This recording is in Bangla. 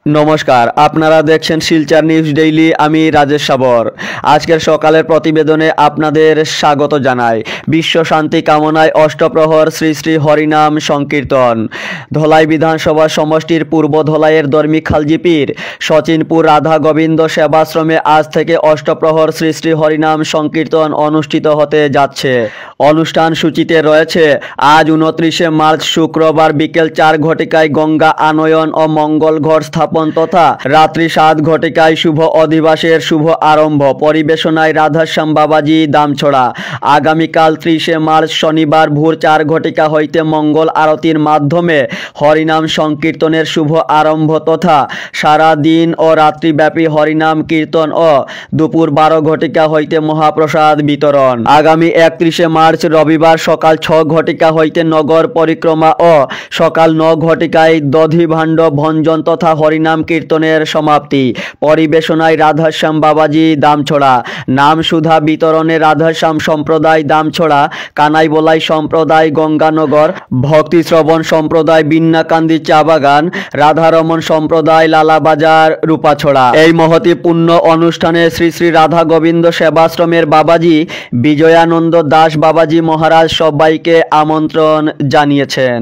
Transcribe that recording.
নমস্কার, আপনারা দেখছেন শিলচর নিউজ ডেইলি। আমি রাজেশ সাবর। আজকের সকালের প্রতিবেদনে আপনাদের স্বাগত জানাই। বিশ্ব শান্তি কামনায় অষ্টপ্রহর শ্রী শ্রী হরিনাম সংকীর্তন। ধলাই বিধানসভা সমষ্টির পূর্ব ধলাইয়ের ধর্মী খালজিপির সচিনপুর রাধা গোবিন্দ সেবাশ্রমে আজ থেকে অষ্টপ্রহর শ্রী শ্রী হরিনাম সংকীর্তন অনুষ্ঠিত হতে যাচ্ছে। অনুষ্ঠান সূচিতে রয়েছে আজ 29শে মার্চ শুক্রবার বিকেল 4 ঘটিকায় গঙ্গা আনয়ন ও মঙ্গল ঘট স্থাপন তথা রাত্রি 7 ঘটিকায় শুভ অধিবাসের শুভ আরম্ভ। পরিবেশনায় রাধাশ্যাম বাবাজি দামছড়া। আগামীকাল 30শে মার্চ শনিবার ভোর 4 ঘটিকা হইতে মঙ্গল আরতির মাধ্যমে হরিনাম সংকীর্তনের শুভ আরম্ভ তথা সারা দিন ও রাত্রিব্যাপী হরিনাম কীর্তন ও দুপুর 12 ঘটিকা হইতে মহাপ্রসাদ বিতরণ। আগামী 31শে মার্চ রবিবার সকাল 6 ঘটিকা হইতে নগর পরিক্রমা ও সকাল 9 ঘটিকায় দধিভাণ্ড ভঞ্জন তথা হরিনাম কীর্তনের সমাপ্তি। পরিবেশনায় রাধাশ্যাম বাবাজি দামছড়া। নাম সুধা বিতরণে রাধাশ্যাম সম্প্রদায় দামছড়া, কানাইবলাই সম্প্রদায় গঙ্গানগর, ভক্তি শ্রবণ সম্প্রদায় বিন্নাকান্দি চা বাগান, রাধারমন সম্প্রদায় লালাবাজার রূপাছড়া। এই মহতি পূর্ণ অনুষ্ঠানে শ্রী শ্রী রাধা গোবিন্দ সেবাশ্রমের বাবাজি বিজয়ানন্দ দাস বাবাজি মহারাজ সবাইকে আমন্ত্রণ জানিয়েছেন।